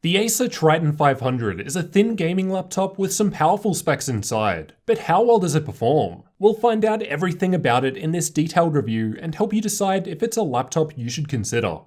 The Acer Triton 500 is a thin gaming laptop with some powerful specs inside, but how well does it perform? We'll find out everything about it in this detailed review and help you decide if it's a laptop you should consider.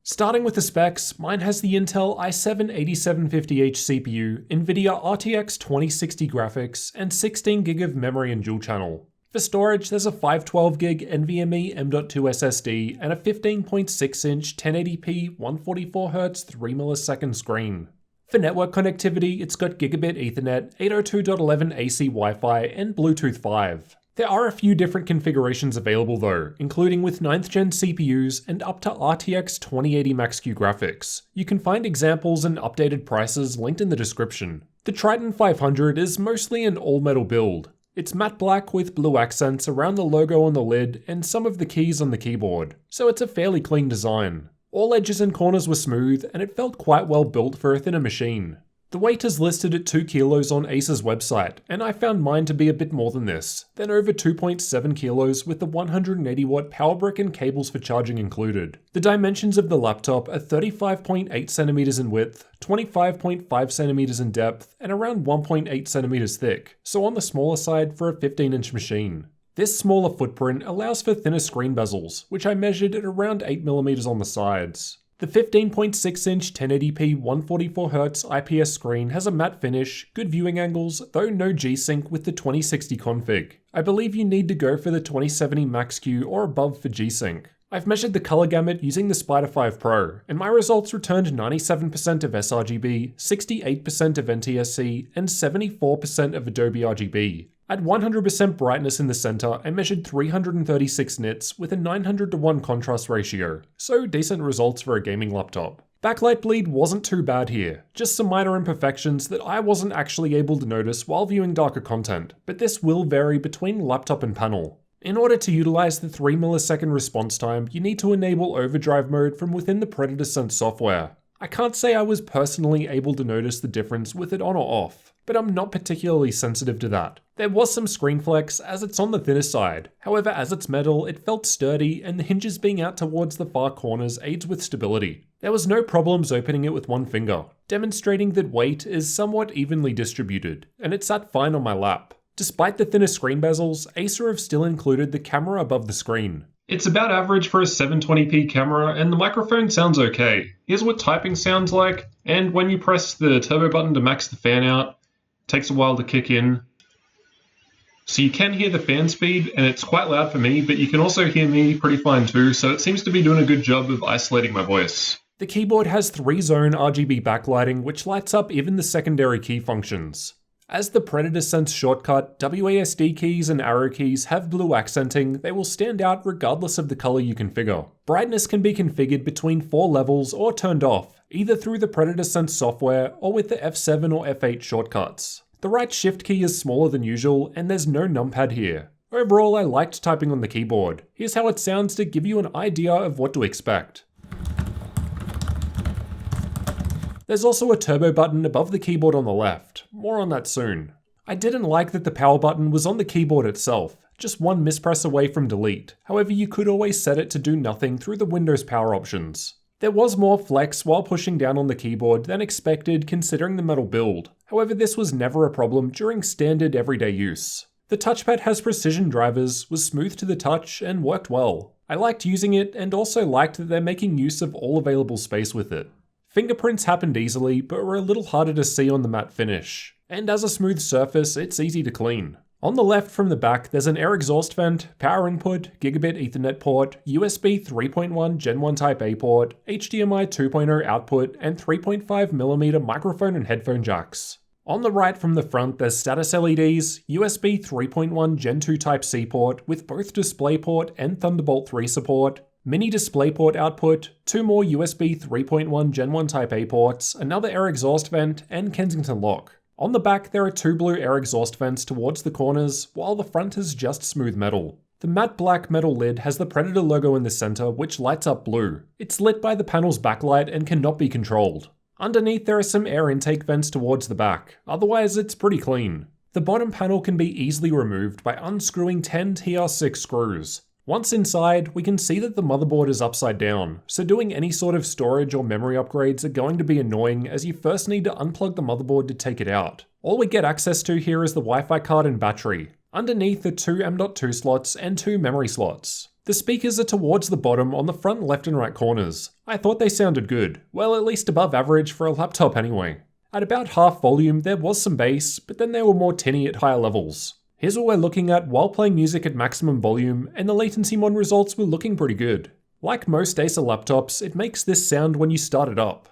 Starting with the specs, mine has the Intel i7-8750H CPU, Nvidia RTX 2060 graphics, and 16GB of memory and dual channel. For storage, there's a 512GB NVMe M.2 SSD and a 15.6-inch 1080p 144Hz 3ms screen. For network connectivity, it's got Gigabit Ethernet, 802.11 AC Wi-Fi, and Bluetooth 5. There are a few different configurations available though, including with 9th gen CPUs and up to RTX 2080 Max-Q graphics. You can find examples and updated prices linked in the description. The Triton 500 is mostly an all-metal build. It's matte black with blue accents around the logo on the lid and some of the keys on the keyboard, so it's a fairly clean design. All edges and corners were smooth, and it felt quite well built for a thinner machine. The weight is listed at 2 kilos on Acer's website, and I found mine to be a bit more than this, then over 2.7 kilos with the 180 watt power brick and cables for charging included. The dimensions of the laptop are 35.8 centimeters in width, 25.5 centimeters in depth, and around 1.8 centimeters thick, so on the smaller side for a 15-inch machine. This smaller footprint allows for thinner screen bezels, which I measured at around 8mm on the sides. The 15.6-inch 1080p 144Hz IPS screen has a matte finish, good viewing angles, though no G-Sync with the 2060 config. I believe you need to go for the 2070 Max-Q or above for G-Sync. I've measured the color gamut using the Spider 5 Pro, and my results returned 97% of sRGB, 68% of NTSC, and 74% of Adobe RGB. At 100% brightness in the center, I measured 336 nits with a 900:1 contrast ratio, so decent results for a gaming laptop. Backlight bleed wasn't too bad here, just some minor imperfections that I wasn't actually able to notice while viewing darker content, but this will vary between laptop and panel. In order to utilize the 3ms response time, you need to enable overdrive mode from within the Predator Sense software. I can't say I was personally able to notice the difference with it on or off, but I'm not particularly sensitive to that. There was some screen flex as it's on the thinner side, however as it's metal it felt sturdy and the hinges being out towards the far corners aids with stability. There was no problems opening it with one finger, demonstrating that weight is somewhat evenly distributed, and it sat fine on my lap. Despite the thinner screen bezels, Acer have still included the camera above the screen. It's about average for a 720p camera and the microphone sounds okay. Here's what typing sounds like, and when you press the turbo button to max the fan out, it takes a while to kick in. So you can hear the fan speed and it's quite loud for me, but you can also hear me pretty fine too, so it seems to be doing a good job of isolating my voice. The keyboard has 3-zone RGB backlighting which lights up even the secondary key functions. As the Predator Sense shortcut, WASD keys and arrow keys have blue accenting, they will stand out regardless of the color you configure. Brightness can be configured between 4 levels or turned off, either through the Predator Sense software or with the F7 or F8 shortcuts. The right shift key is smaller than usual and there's no numpad here. Overall, I liked typing on the keyboard. Here's how it sounds to give you an idea of what to expect. There's also a turbo button above the keyboard on the left, more on that soon. I didn't like that the power button was on the keyboard itself, just one mispress away from delete, however you could always set it to do nothing through the Windows power options. There was more flex while pushing down on the keyboard than expected considering the metal build, however this was never a problem during standard everyday use. The touchpad has precision drivers, was smooth to the touch, and worked well. I liked using it and also liked that they're making use of all available space with it. Fingerprints happened easily, but were a little harder to see on the matte finish. And as a smooth surface, it's easy to clean. On the left from the back, there's an air exhaust vent, power input, Gigabit Ethernet port, USB 3.1 Gen 1 Type A port, HDMI 2.0 output, and 3.5mm microphone and headphone jacks. On the right from the front, there's status LEDs, USB 3.1 Gen 2 Type C port with both DisplayPort and Thunderbolt 3 support, mini DisplayPort output, 2 more USB 3.1 Gen 1 Type A ports, another air exhaust vent, and Kensington lock. On the back there are 2 blue air exhaust vents towards the corners, while the front is just smooth metal. The matte black metal lid has the Predator logo in the center which lights up blue. It's lit by the panel's backlight and cannot be controlled. Underneath there are some air intake vents towards the back, otherwise it's pretty clean. The bottom panel can be easily removed by unscrewing 10 TR6 screws. Once inside, we can see that the motherboard is upside down, so doing any sort of storage or memory upgrades are going to be annoying as you first need to unplug the motherboard to take it out. All we get access to here is the Wi-Fi card and battery. Underneath are 2 M.2 slots and 2 memory slots. The speakers are towards the bottom on the front left and right corners. I thought they sounded good, well at least above average for a laptop anyway. At about half volume there was some bass, but then they were more tinny at higher levels. Here's what we're looking at while playing music at maximum volume, and the latency mod results were looking pretty good. Like most Acer laptops, it makes this sound when you start it up.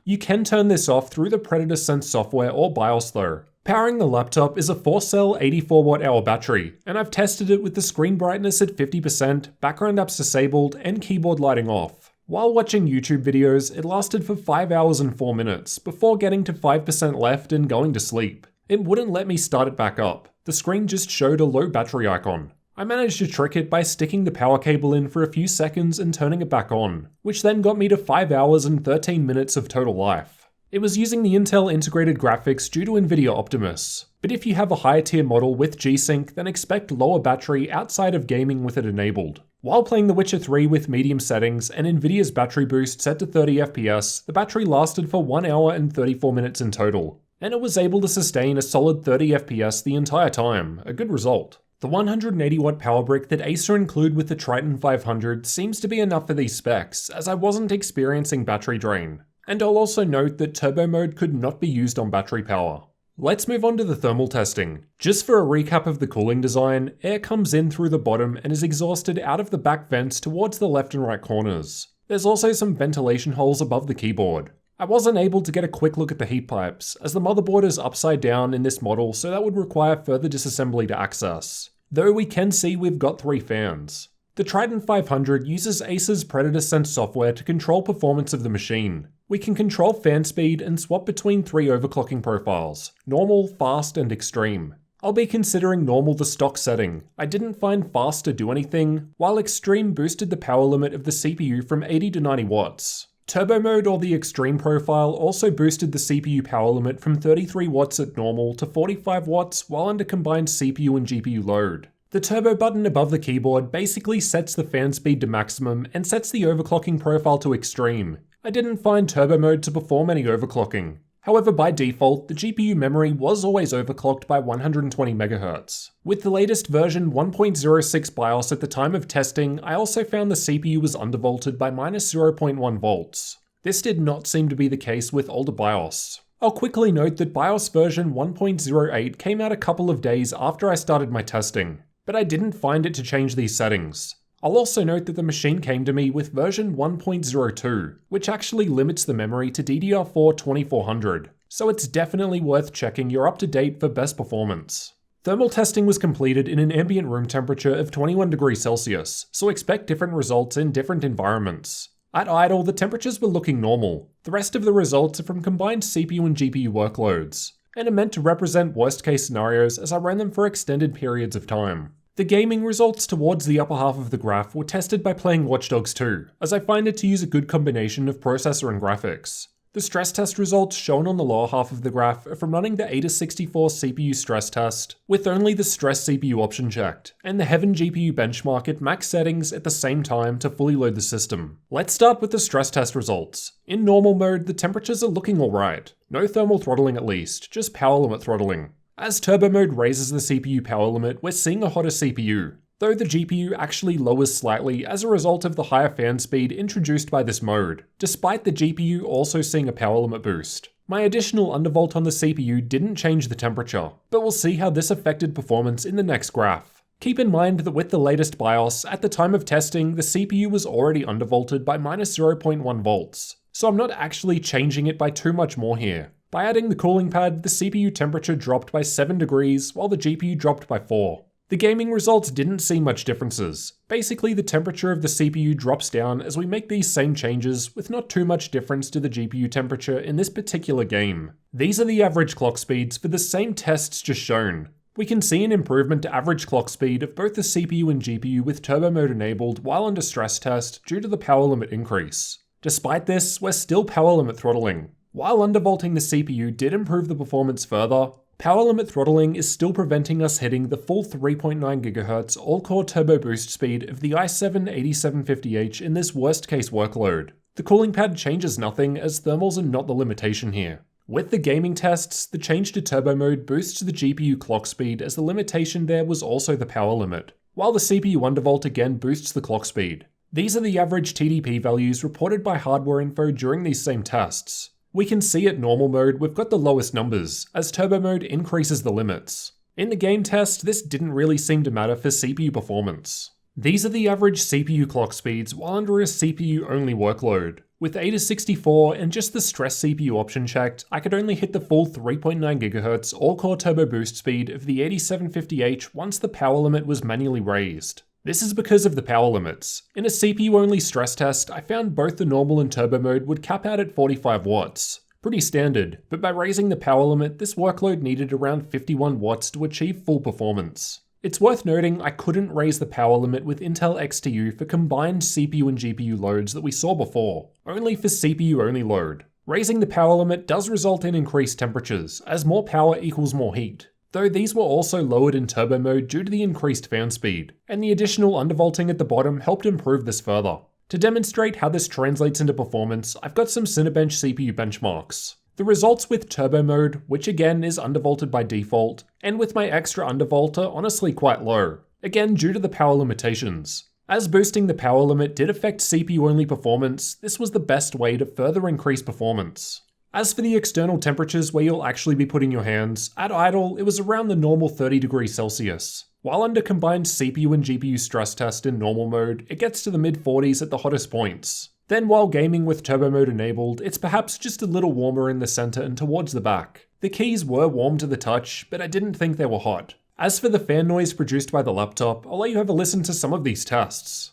You can turn this off through the Predator Sense software or BIOS though. Powering the laptop is a 4-cell 84 watt-hour battery, and I've tested it with the screen brightness at 50%, background apps disabled, and keyboard lighting off. While watching YouTube videos, it lasted for 5 hours and 4 minutes, before getting to 5% left and going to sleep. It wouldn't let me start it back up. The screen just showed a low battery icon. I managed to trick it by sticking the power cable in for a few seconds and turning it back on, which then got me to 5 hours and 13 minutes of total life. It was using the Intel integrated graphics due to NVIDIA Optimus, but if you have a higher tier model with G-Sync, then expect lower battery outside of gaming with it enabled. While playing The Witcher 3 with medium settings and NVIDIA's battery boost set to 30 FPS, the battery lasted for 1 hour and 34 minutes in total, and it was able to sustain a solid 30 FPS the entire time, a good result. The 180 watt power brick that Acer include with the Triton 500 seems to be enough for these specs, as I wasn't experiencing battery drain. And I'll also note that turbo mode could not be used on battery power. Let's move on to the thermal testing. Just for a recap of the cooling design, air comes in through the bottom and is exhausted out of the back vents towards the left and right corners. There's also some ventilation holes above the keyboard. I wasn't able to get a quick look at the heat pipes, as the motherboard is upside down in this model, so that would require further disassembly to access. Though we can see we've got 3 fans. The Triton 500 uses Acer's Predator Sense software to control performance of the machine. We can control fan speed and swap between 3 overclocking profiles: normal, fast, and extreme. I'll be considering normal the stock setting. I didn't find fast to do anything, while extreme boosted the power limit of the CPU from 80 to 90 watts. Turbo mode or the extreme profile also boosted the CPU power limit from 33 watts at normal to 45 watts while under combined CPU and GPU load. The turbo button above the keyboard basically sets the fan speed to maximum and sets the overclocking profile to extreme. I didn't find turbo mode to perform any overclocking. However, by default, the GPU memory was always overclocked by 120 MHz. With the latest version 1.06 BIOS at the time of testing, I also found the CPU was undervolted by -0.1 volts. This did not seem to be the case with older BIOS. I'll quickly note that BIOS version 1.08 came out a couple of days after I started my testing, but I didn't find it to change these settings. I'll also note that the machine came to me with version 1.02, which actually limits the memory to DDR4 2400, so it's definitely worth checking you're up to date for best performance. Thermal testing was completed in an ambient room temperature of 21 degrees Celsius, so expect different results in different environments. At idle, the temperatures were looking normal. The rest of the results are from combined CPU and GPU workloads, and are meant to represent worst case scenarios as I ran them for extended periods of time. The gaming results towards the upper half of the graph were tested by playing Watch Dogs 2, as I find it to use a good combination of processor and graphics. The stress test results shown on the lower half of the graph are from running the Acer64 CPU stress test, with only the stress CPU option checked, and the Heaven GPU benchmark at max settings at the same time to fully load the system. Let's start with the stress test results. In normal mode, the temperatures are looking alright. No thermal throttling at least, just power limit throttling. As turbo mode raises the CPU power limit, we're seeing a hotter CPU, though the GPU actually lowers slightly as a result of the higher fan speed introduced by this mode, despite the GPU also seeing a power limit boost. My additional undervolt on the CPU didn't change the temperature, but we'll see how this affected performance in the next graph. Keep in mind that with the latest BIOS, at the time of testing, the CPU was already undervolted by -0.1 volts, so I'm not actually changing it by too much more here. By adding the cooling pad, the CPU temperature dropped by 7 degrees while the GPU dropped by 4. The gaming results didn't see much differences. Basically, the temperature of the CPU drops down as we make these same changes, with not too much difference to the GPU temperature in this particular game. These are the average clock speeds for the same tests just shown. We can see an improvement to average clock speed of both the CPU and GPU with turbo mode enabled while under stress test due to the power limit increase. Despite this, we're still power limit throttling. While undervolting the CPU did improve the performance further, Power limit throttling is still preventing us hitting the full 3.9 GHz all-core turbo boost speed of the i7-8750H in this worst-case workload. The cooling pad changes nothing, as thermals are not the limitation here. With the gaming tests, the change to turbo mode boosts the GPU clock speed, as the limitation there was also the power limit, while the CPU undervolt again boosts the clock speed. These are the average TDP values reported by Hardware Info during these same tests. We can see at normal mode we've got the lowest numbers, as turbo mode increases the limits. In the game test, this didn't really seem to matter for CPU performance. These are the average CPU clock speeds while under a CPU-only workload. With Acer64 and just the stress CPU option checked, I could only hit the full 3.9 GHz all-core turbo boost speed of the 8750H once the power limit was manually raised. This is because of the power limits. In a CPU-only stress test, I found both the normal and turbo mode would cap out at 45 watts. Pretty standard, but by raising the power limit, this workload needed around 51 watts to achieve full performance. It's worth noting I couldn't raise the power limit with Intel XTU for combined CPU and GPU loads that we saw before, only for CPU-only load. Raising the power limit does result in increased temperatures, as more power equals more heat, though these were also lowered in turbo mode due to the increased fan speed, and the additional undervolting at the bottom helped improve this further. To demonstrate how this translates into performance, I've got some Cinebench CPU benchmarks. The results with turbo mode, which again is undervolted by default, and with my extra undervolt are honestly quite low, again due to the power limitations. As boosting the power limit did affect CPU-only performance, this was the best way to further increase performance. As for the external temperatures where you'll actually be putting your hands, at idle it was around the normal 30 degrees Celsius. While under combined CPU and GPU stress test in normal mode, it gets to the mid-40s at the hottest points. Then while gaming with turbo mode enabled, it's perhaps just a little warmer in the center and towards the back. The keys were warm to the touch, but I didn't think they were hot. As for the fan noise produced by the laptop, I'll let you have a listen to some of these tests.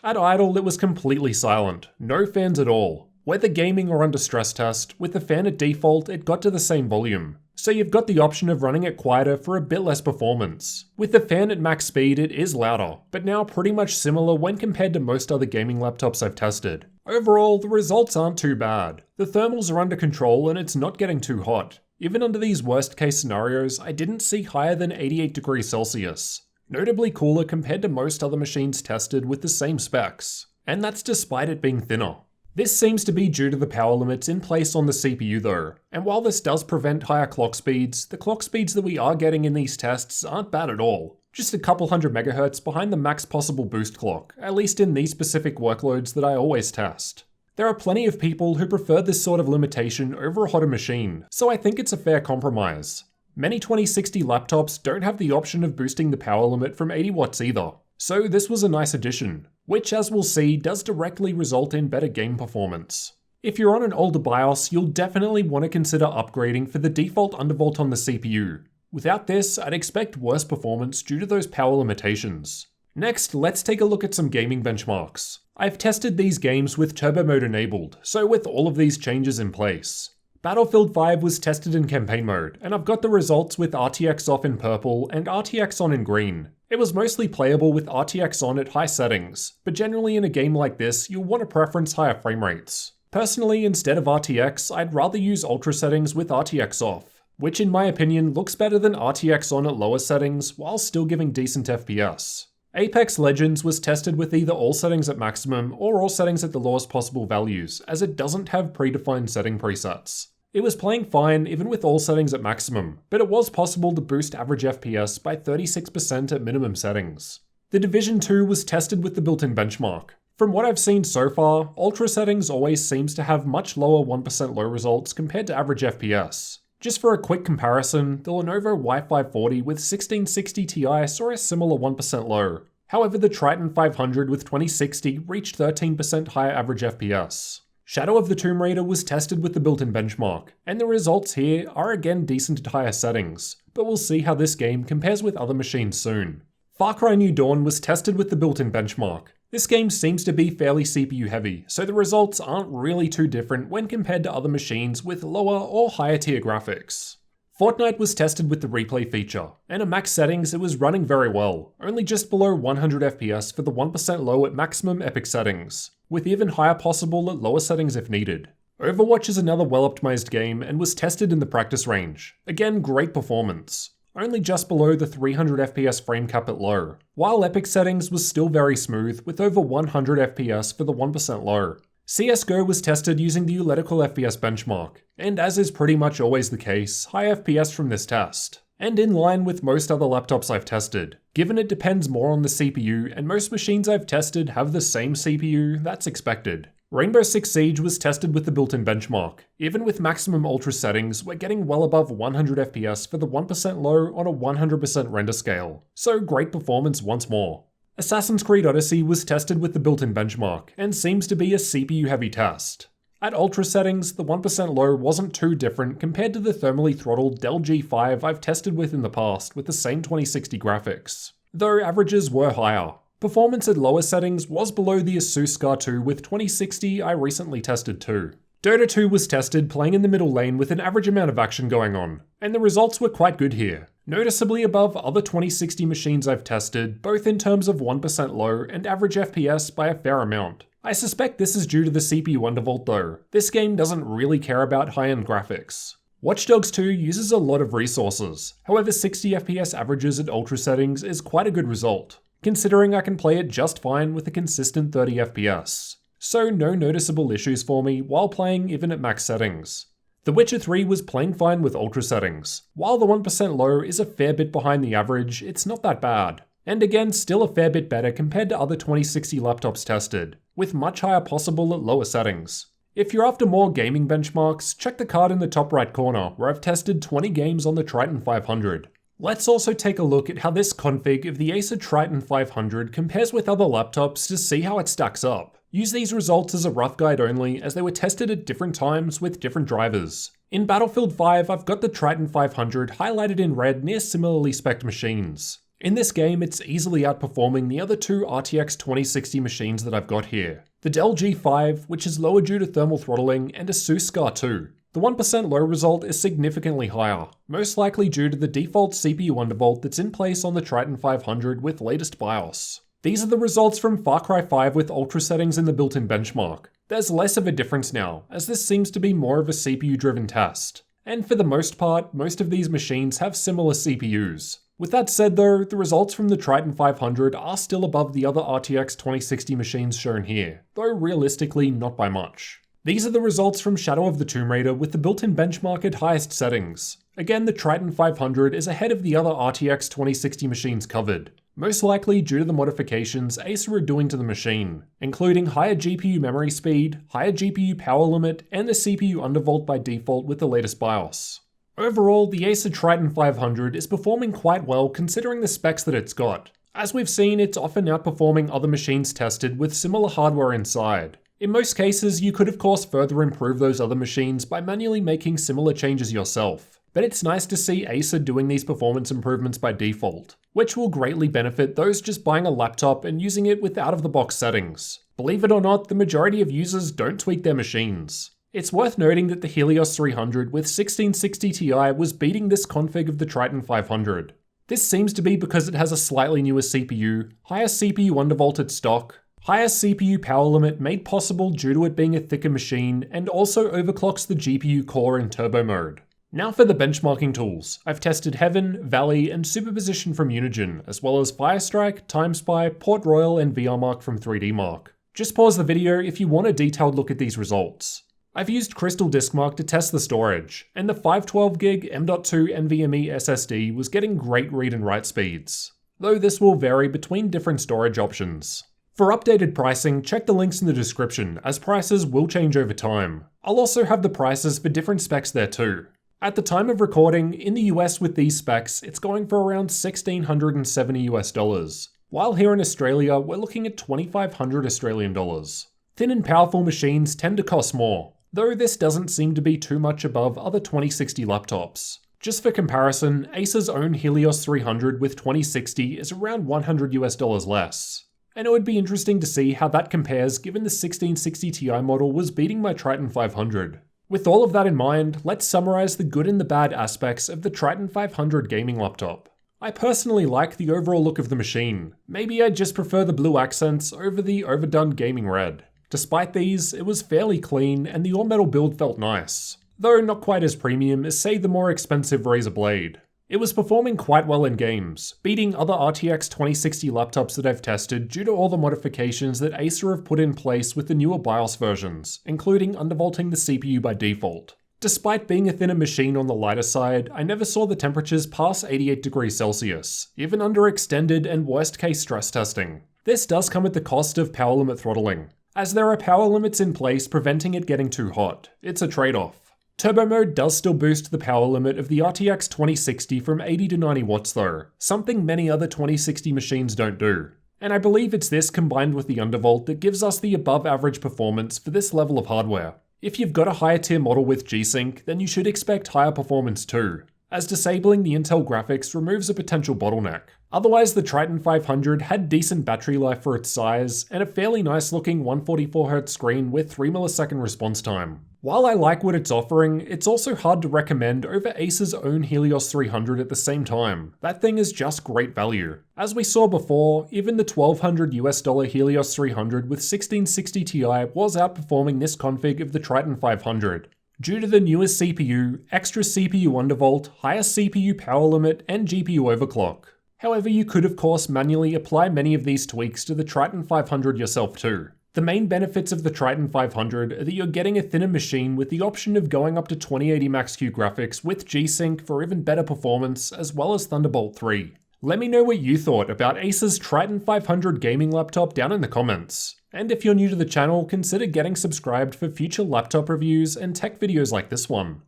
At idle, it was completely silent, no fans at all. Whether gaming or under stress test, with the fan at default, it got to the same volume. So you've got the option of running it quieter for a bit less performance. With the fan at max speed, it is louder, but now pretty much similar when compared to most other gaming laptops I've tested. Overall, the results aren't too bad. The thermals are under control and it's not getting too hot. Even under these worst case scenarios, I didn't see higher than 88 degrees Celsius. Notably cooler compared to most other machines tested with the same specs. And that's despite it being thinner. This seems to be due to the power limits in place on the CPU though, and while this does prevent higher clock speeds, the clock speeds that we are getting in these tests aren't bad at all. Just a couple hundred megahertz behind the max possible boost clock, at least in these specific workloads that I always test. There are plenty of people who prefer this sort of limitation over a hotter machine, so I think it's a fair compromise. Many 2060 laptops don't have the option of boosting the power limit from 80 watts either, so this was a nice addition, which as we'll see does directly result in better game performance. If you're on an older BIOS, you'll definitely want to consider upgrading for the default undervolt on the CPU. Without this, I'd expect worse performance due to those power limitations. Next, let's take a look at some gaming benchmarks. I've tested these games with turbo mode enabled, so with all of these changes in place. Battlefield 5 was tested in campaign mode, and I've got the results with RTX off in purple and RTX on in green. It was mostly playable with RTX on at high settings, but generally in a game like this, you'll want to preference higher frame rates. Personally, instead of RTX, I'd rather use ultra settings with RTX off, which in my opinion looks better than RTX on at lower settings while still giving decent FPS. Apex Legends was tested with either all settings at maximum or all settings at the lowest possible values, as it doesn't have predefined setting presets. It was playing fine even with all settings at maximum, but it was possible to boost average FPS by 36% at minimum settings. The Division 2 was tested with the built-in benchmark. From what I've seen so far, ultra settings always seems to have much lower 1% low results compared to average FPS. Just for a quick comparison, the Lenovo Y540 with 1660 Ti saw a similar 1% low. However, the Triton 500 with 2060 reached 13% higher average FPS. Shadow of the Tomb Raider was tested with the built-in benchmark, and the results here are again decent at higher settings, but we'll see how this game compares with other machines soon. Far Cry New Dawn was tested with the built-in benchmark. This game seems to be fairly CPU heavy, so the results aren't really too different when compared to other machines with lower or higher tier graphics. Fortnite was tested with the replay feature, and at max settings it was running very well, only just below 100 FPS for the 1% low at maximum epic settings, with even higher possible at lower settings if needed. Overwatch is another well-optimized game and was tested in the practice range. Again, great performance. Only just below the 300 FPS frame cap at low, while epic settings was still very smooth with over 100 FPS for the 1% low. CSGO was tested using the Euletical FPS benchmark, and as is pretty much always the case, high FPS from this test. And in line with most other laptops I've tested. Given it depends more on the CPU, and most machines I've tested have the same CPU, that's expected. Rainbow Six Siege was tested with the built-in benchmark. Even with maximum ultra settings, we're getting well above 100 FPS for the 1% low on a 100% render scale. So great performance once more. Assassin's Creed Odyssey was tested with the built-in benchmark, and seems to be a CPU-heavy test. At ultra settings, the 1% low wasn't too different compared to the thermally throttled Dell G5 I've tested with in the past with the same 2060 graphics, though averages were higher. Performance at lower settings was below the Asus Scar 2 with 2060 I recently tested too. Dota 2 was tested playing in the middle lane with an average amount of action going on, and the results were quite good here, noticeably above other 2060 machines I've tested, both in terms of 1% low and average FPS by a fair amount. I suspect this is due to the CPU undervolt though. This game doesn't really care about high-end graphics. Watch Dogs 2 uses a lot of resources, however 60 FPS averages at ultra settings is quite a good result, considering I can play it just fine with a consistent 30 FPS. So no noticeable issues for me while playing even at max settings. The Witcher 3 was playing fine with ultra settings. While the 1% low is a fair bit behind the average, it's not that bad. And again, still a fair bit better compared to other 2060 laptops tested, with much higher possible at lower settings. If you're after more gaming benchmarks, check the card in the top right corner where I've tested 20 games on the Triton 500. Let's also take a look at how this config of the Acer Triton 500 compares with other laptops to see how it stacks up. Use these results as a rough guide only as they were tested at different times with different drivers. In Battlefield 5, I've got the Triton 500 highlighted in red near similarly spec'd machines. In this game, it's easily outperforming the other two RTX 2060 machines that I've got here. The Dell G5, which is lower due to thermal throttling, and Asus Scar 2. The 1% low result is significantly higher, most likely due to the default CPU undervolt that's in place on the Triton 500 with latest BIOS. These are the results from Far Cry 5 with ultra settings in the built-in benchmark. There's less of a difference now, as this seems to be more of a CPU-driven test. And for the most part, most of these machines have similar CPUs. With that said though, the results from the Triton 500 are still above the other RTX 2060 machines shown here, though realistically not by much. These are the results from Shadow of the Tomb Raider with the built-in benchmark at highest settings. Again, the Triton 500 is ahead of the other RTX 2060 machines covered, most likely due to the modifications Acer are doing to the machine, including higher GPU memory speed, higher GPU power limit, and the CPU undervolt by default with the latest BIOS. Overall, the Acer Triton 500 is performing quite well considering the specs that it's got. As we've seen, it's often outperforming other machines tested with similar hardware inside. In most cases, you could of course further improve those other machines by manually making similar changes yourself. But it's nice to see Acer doing these performance improvements by default, which will greatly benefit those just buying a laptop and using it with out-of-the-box settings. Believe it or not, the majority of users don't tweak their machines. It's worth noting that the Helios 300 with 1660 Ti was beating this config of the Triton 500. This seems to be because it has a slightly newer CPU, higher CPU undervolt at stock, higher CPU power limit made possible due to it being a thicker machine, and also overclocks the GPU core in turbo mode. Now for the benchmarking tools. I've tested Heaven, Valley, and Superposition from Unigine, as well as Firestrike, TimeSpy, Port Royal, and VRMark from 3DMark. Just pause the video if you want a detailed look at these results. I've used Crystal DiskMark to test the storage, and the 512GB M.2 NVMe SSD was getting great read and write speeds, though this will vary between different storage options. For updated pricing, check the links in the description, as prices will change over time. I'll also have the prices for different specs there too. At the time of recording, in the US with these specs, it's going for around $1,670 US, while here in Australia, we're looking at 2,500 Australian dollars. Thin and powerful machines tend to cost more, though this doesn't seem to be too much above other 2060 laptops. Just for comparison, Acer's own Helios 300 with 2060 is around $100 US less. And it would be interesting to see how that compares given the 1660 Ti model was beating my Triton 500. With all of that in mind, let's summarize the good and the bad aspects of the Triton 500 gaming laptop. I personally like the overall look of the machine. Maybe I just prefer the blue accents over the overdone gaming red. Despite these, it was fairly clean and the all-metal build felt nice, though not quite as premium as say the more expensive Razer Blade. It was performing quite well in games, beating other RTX 2060 laptops that I've tested due to all the modifications that Acer have put in place with the newer BIOS versions, including undervolting the CPU by default. Despite being a thinner machine on the lighter side, I never saw the temperatures pass 88 degrees Celsius, even under extended and worst case stress testing. This does come at the cost of power limit throttling, as there are power limits in place preventing it getting too hot. It's a trade-off. Turbo mode does still boost the power limit of the RTX 2060 from 80 to 90 watts though, something many other 2060 machines don't do. And I believe it's this combined with the undervolt that gives us the above average performance for this level of hardware. If you've got a higher tier model with G-Sync, then you should expect higher performance too, as disabling the Intel graphics removes a potential bottleneck. Otherwise, the Triton 500 had decent battery life for its size, and a fairly nice looking 144Hz screen with 3 millisecond response time. While I like what it's offering, it's also hard to recommend over Acer's own Helios 300 at the same time. That thing is just great value. As we saw before, even the $1,200 Helios 300 with 1660 Ti was outperforming this config of the Triton 500. Due to the newest CPU, extra CPU undervolt, higher CPU power limit, and GPU overclock. However, you could of course manually apply many of these tweaks to the Triton 500 yourself too. The main benefits of the Triton 500 are that you're getting a thinner machine with the option of going up to 2080 Max-Q graphics with G-Sync for even better performance, as well as Thunderbolt 3. Let me know what you thought about Acer's Triton 500 gaming laptop down in the comments. And if you're new to the channel, consider getting subscribed for future laptop reviews and tech videos like this one.